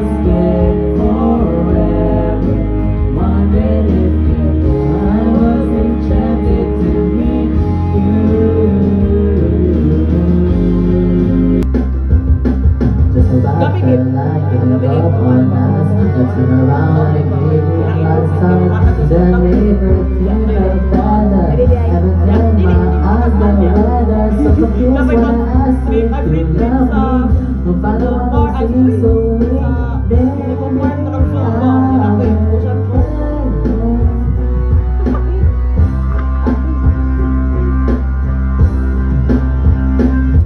lost it forever. Wondering if I was enchanted to meet you. Just as I felt like giving up on us, I turned around and gave it last time. Then everything felt better. Haven't turned my eyes the weather. So confused when I asked if you love me. No matter what I seem so weak, baby,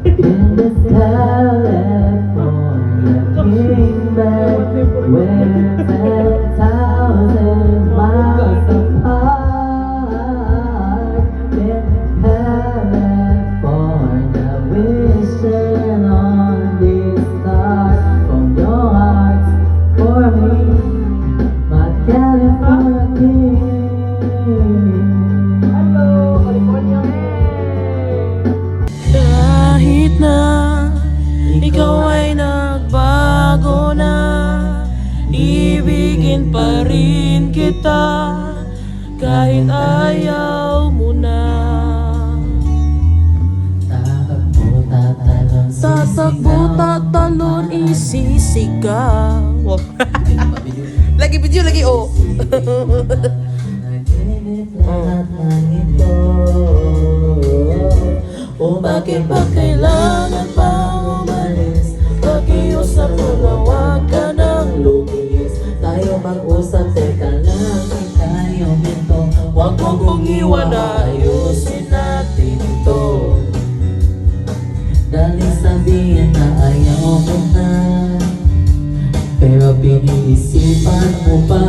in this California kingdom, we're 10,000 miles apart. In California, wishing on this star from your heart for me, my California king. Kahit na ikaw ay nagbago na, ibigin pa rin kita kahit ayaw mo na. Tatakbo, tatalon, isisigaw. Lagi video, lagi oh. Bakit ba kailangan pang umalis? Pakiusap mo na huwag ka nang lumis. Tayo mag-usap, teka lang, tayo minto. Huwag mo kong iwan, ayusin natin ito. Daling sabihin na ayaw mo na, pero pinisipan mo pa.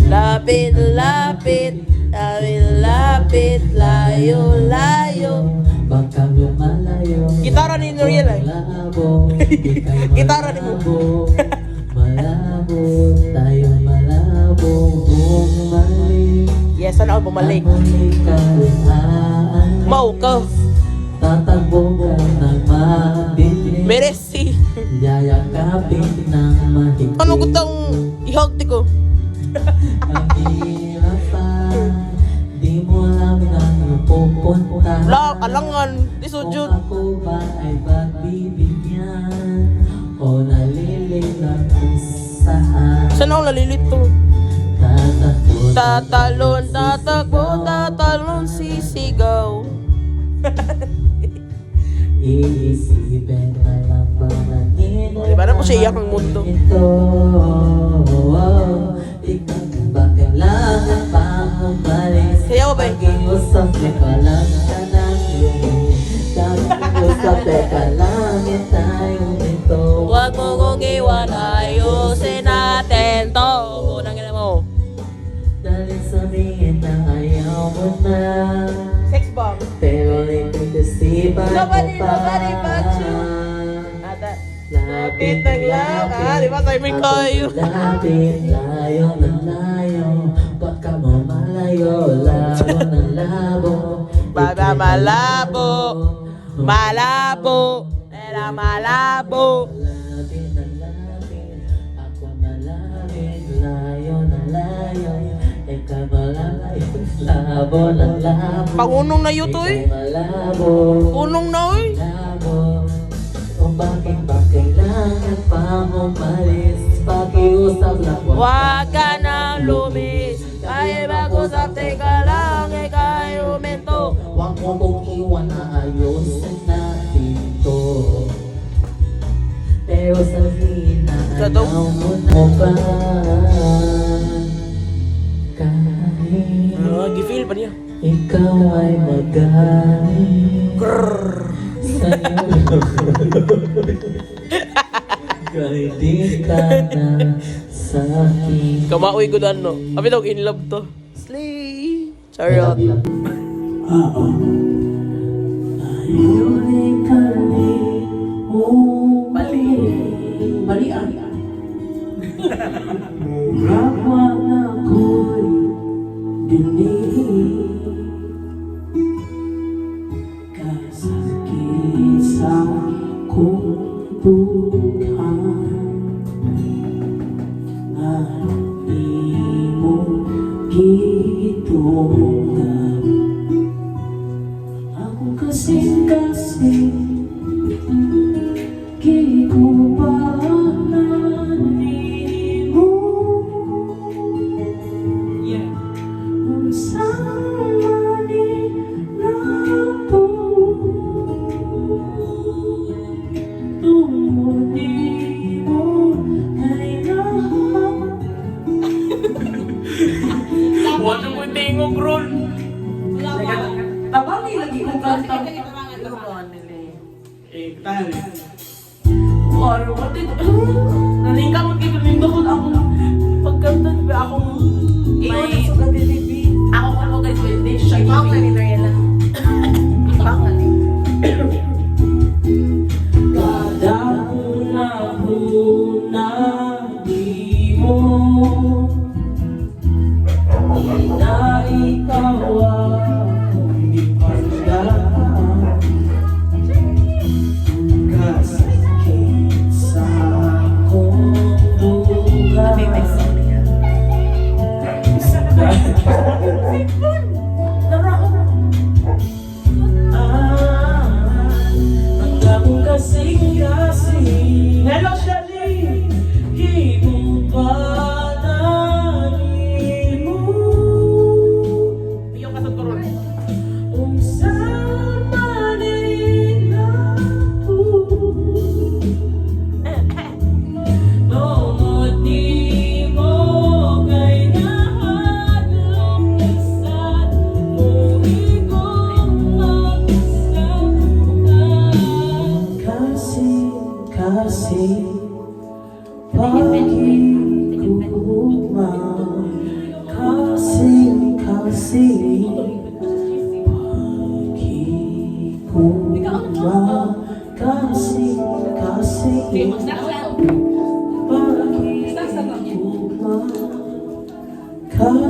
Lapit, lapit, lapit, lapit, layo, layo. Baka lumalayo. Gitara ni Noriel ay. Malabo, ika'y Gitara ni mo. malabo. Malabo, tayo malabo. Bumalik, Yes, sana ako bumalik. bumalik ka rin aalis. Mau ka. Tatakbo ka ng mabilis. Meresi. Yayakapin ng mahigpit. Ano gutang ihagti ko? Ang hirap pa, di mo alam na pupunta. La, alangan. Di Kung sujud. ako ba ay pagbibigyan o nalililang kung saan. Saan ako nalilito? Tatakbo, Tatalon, tatakbo, tatalon, sisigaw. iisipin na lang ba na Di ba na po siya iyak ng mundo? ito? Ikaw ba kailangan pang umalis? Sayaw ba? Pag-iusap, teka lang ka nang lumis. Pag-iusap, teka lang tayo ito. Huwag mo kong iwan, ayusin natin to. Unang ina mo. Dahil sabihin na ayaw mo na, Sex bomb. pero nagtitisipan mo pa. Nobody but you. Ata. Lapit ng lang. Ah, di ba timing kayo? Lapit, layo ng layo. Baka mo malayo, labo ng labo. Baba malabo. Malabo. Era malabo. Lapit ng lapit, ako malapit. Layo ng layo, ikaw malalayo. Labo ng labo. Pangunong na yun to eh. Ika'y malabo. Unong na eh. Labo. Kung bakit ba kailangan pang umalis? Pakiusap lang, Huwag ka nang lumis. Ay mag-usap, teka lang, ika'y umento. huwag mo kong iwan na ayusin natin to. Pero sabihin na Gato? ayaw mo pa. Kahit Ah, gifeel pa niya. ikaw ay magaling sa'yo. Kahit di ka na sa'kin. Kamaoy ko dan no. Abi daw in love to. Slay. Charot. Ayun kami balian. Murag na ako'y dinig. Kasakit sa kong buhay. Tayo. Or what did... Nalingka mo kayo nindot akong pagkanta, di ba akong... Iyon sa kadilibi. Ako ka mo guys, hindi siya Ipang na ni Nariela. Ipang na ni. Kada una di mo na ikaw akong ipagdaan kasakit sa akong buhay. Hanggang kasing-kasing Hello, Shelly! Hibong panangin mo Iyong kasag ko ron. Kung saan man Noong di mo kay nahadlong nasad Mumigong magusap Kasi pag-ikuma Kasi pag-ikuma Kasi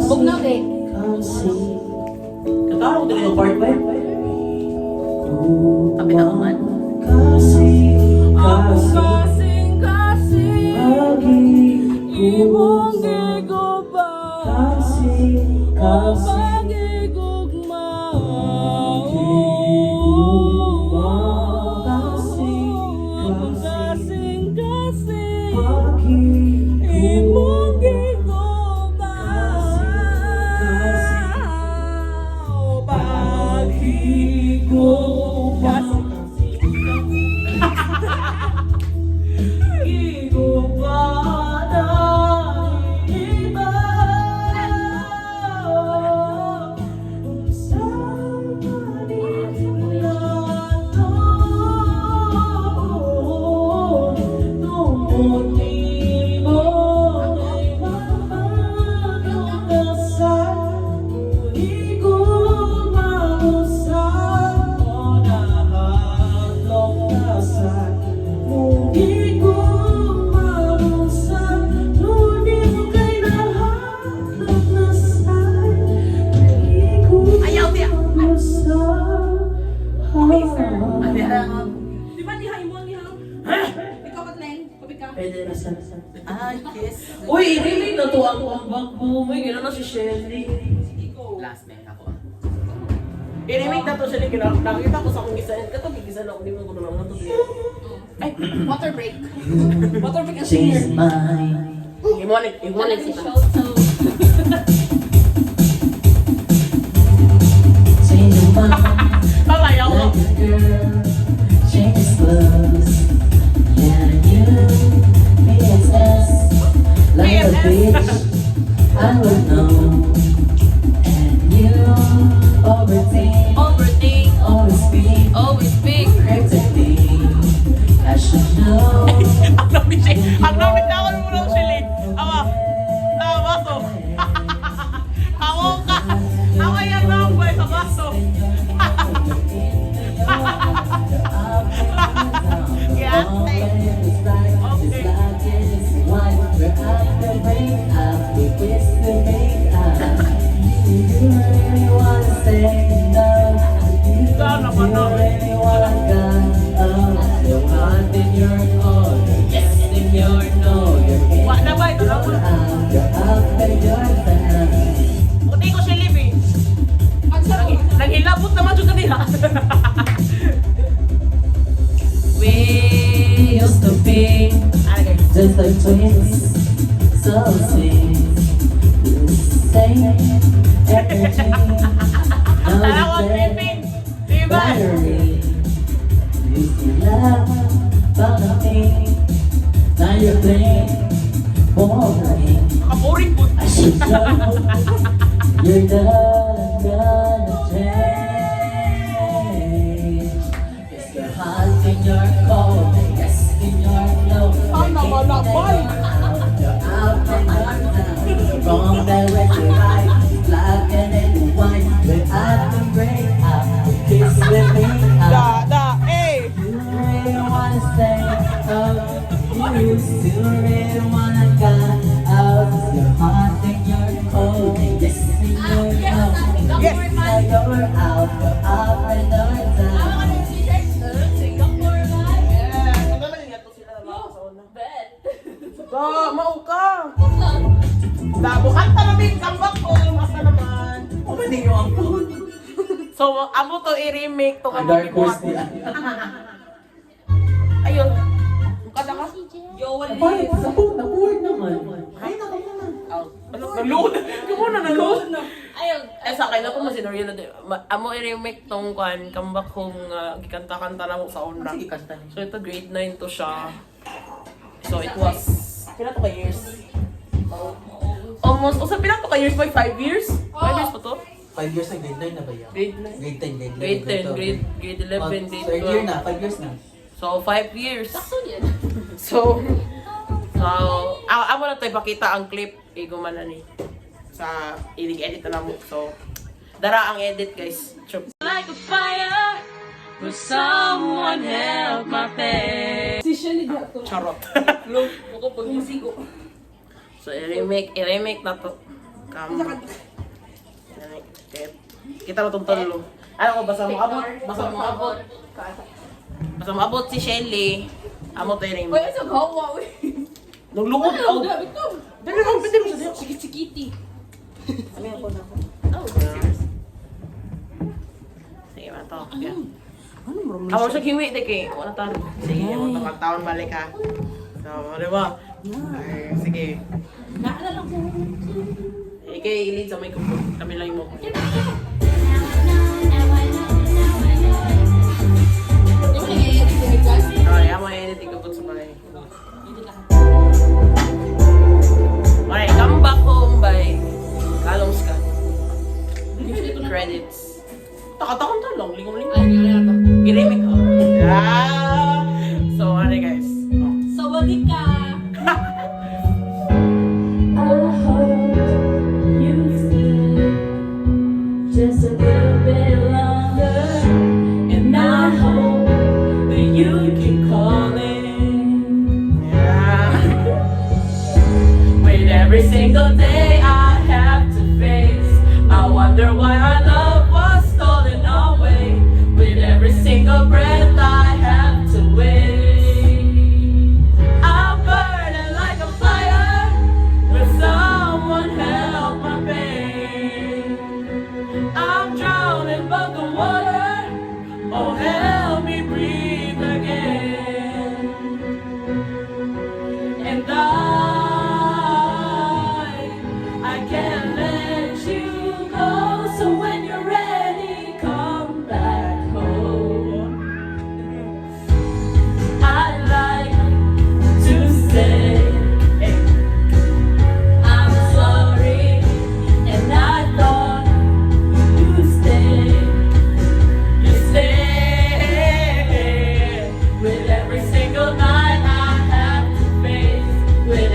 Huwag na, be. Katawag din yung part ba? Sabi na uman. Imong giguba Ayaw, tiya. Di ba ni Haimon ni Ham? Ikaw ba Glenn? Kapit ka? Pwede na sa Ah, yes. Uy, really na to ang bag-boom. May gano'n na si Shelly. Last na yun ako. I-remake na to Shelly. Nakita ko sa akong gisahin. Kato, gigisan ako. Di mo ko na lang ito. Ay, water break. Water break ang singer. She's mine. Imonik Si sa show to. Change your mind Palayaw ko. like a girl. Change clothes. Yeah, you. BSS. Like a bitch. I would know. And you. Overthink. Overthink. Always speak. Always big. Critically. I should know. Ang namin mo lang Shelly. Awa. Awa, baso. Awa ka. Awa yan na boy sa baso. Wa na ba ito lang mo? Puti ko Shelly be. Naghilabot naman dyan kanila. We used to be just like twins, so sweet, the same energy. Now Alam the same Pipin. Diba? battery. Used to love, but nothing. Now you're playing, boring. Kapuring po. I should know you're not gonna change. It's your heart in your cold, yes, in your low. Sana malabay. You're out and you're down. From the west to right, black and then white. We're at the break up. Kiss with me. Eh. You really wanna stay out. You still really wanna go out. You're hot and you're cold. Yes, in your low. Yes. Now you're out and you're down. Mau ka. Labo kanta namin kambak ko. Asa naman. Pwede nyo ang food. So, amo to i-remake to Dark horse kamo. niya. Ayun. Kada ka. Yo, wala Nabuhay naman. Nalood. Kumuna nalood. Ayun. Eh sa akin ako masinuryo na din. Amo i-remake tong kwan kambak kong gikanta-kanta na mo sa una. Sige, kanta niyo. So ito grade 9 to siya. So it was pila to ka years? Almost, o sa pila to ka years by 5 years? 5 years pa to? 5 years na, grade 9 na ba yan? Grade 9. Grade 10, grade 11. Grade 10, grade 11, grade 12. Third year na, 5 years na. So 5 years. So amo na to ipakita ang clip iguman na ni sa edit na mo. So dara ang edit guys. Chup. Like a fire, will someone help my pain? Si Shelly dito. Charot. Look, ako pag musigo. So i-remake na to. Kita mo tong tolo. Ano ko basta mo abot, basta mo abot. Basta mo abot si Shelly. Amo to i-remake. Uy, sa gawa, uy. Nung lukot Ano, oh. grabe to. Dali lang pwede mo sa Sikit-sikiti. Sige, mato. Ako sa kiwi, de kay wala taro. Sige, mo taon balik ka. So, ano ba? Ay, sige. Naalala ko. Ikay ilid sa may kuko. Kami lang mo. Ito na i-edit ko ni Gus. Ay, amo edit ko sa balay. Alright, come back home by Kalong Scott. Credits. Takatakon to lang, lingong-lingong. Ay, yun na to. Ginimik ko. Yeah! So, ano guys? So, wali ka. Just a little bit longer, and I hope that you keep calling. Yeah. With every single day I have to face, I wonder why our love was stolen away. With every single breath I have to wait, I'm burning like a fire. Will someone help my pain? I'm drowning but the water, oh help me breathe again. And I can't let you go. So when you're ready, come back home. I'd like to say I'm sorry, and I thought you'd stay. You stay with every single night I have to face. With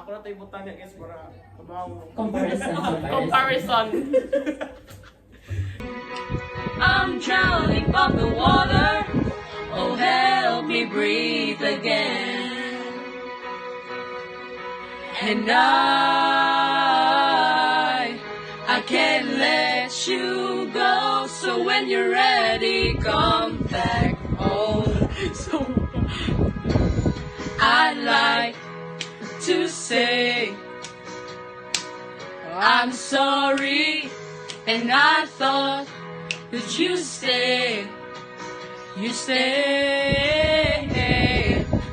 Ako na tayo butang niya guys para kabaw. Comparison. I'm drowning from the water. Oh, help me breathe again. And I can't let you go. So when you're ready, come back home. So I'd like to say I'm sorry, and I thought that you stay.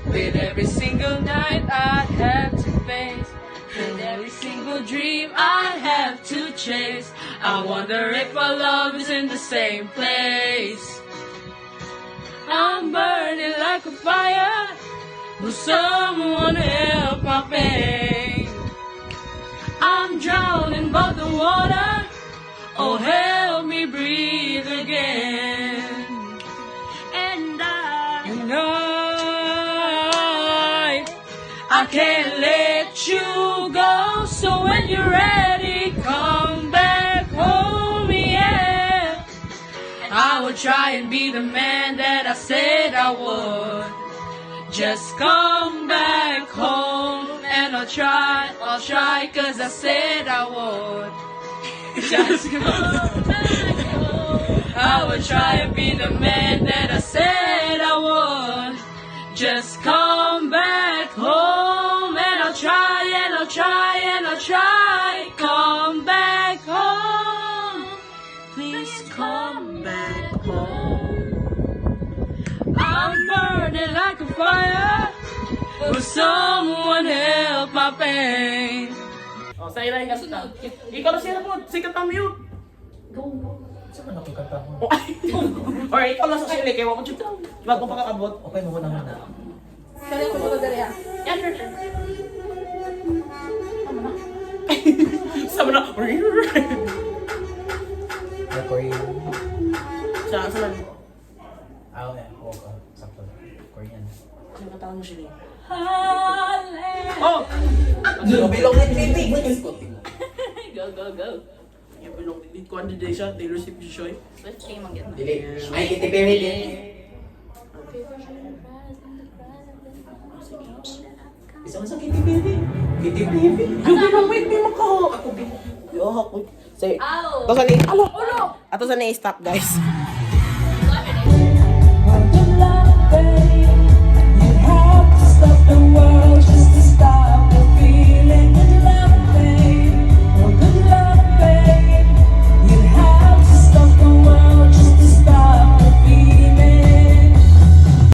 With every single night I'd have to face, with every single dream I'd have to chase. I wonder if our love is in the same place. I'm burning like a fire. Will someone help my pain? I'm drowning by the water. Oh, help me breathe again. And I can't let you go. So when you're ready, come back home, yeah. I will try and be the man that I said I would. Just come back home, and I'll try, cause I said I would. Just come back home. I will try and be the man that I said I would. Just come back home, and I'll try, and I'll try, and I'll try. Come back home, please come back home. I'm burning like a fire. Will someone help my pain? Oh, sa ilay ka sa ikaw na sila po, sikat ang mute. Saan man nakikanta mo? Oh, ay. Or ikaw lang sa sili, kaya wako chutaw. Bago pa kakabot. Okay mo muna muna. Kaya ko mo dali ah. Yan, sure. Sama na. Korean. Sa lang. Okay. Okay. Sakto. Korean. Ano katawan mo sila? Hallelujah. Oh! Bilong na baby. Go, go, go. Yung bilong din ko andi day siya, Taylor Swift siya eh. Let's change mag get Dili. Ay, Katy Perry din. Isa man sa Katy Perry. Katy Perry. Gabi na, wait, may makaho. Ako bin. Yo, ako. Say, Ow. to sa ni, alo, ato sa ni, stop guys. You have to stop the world.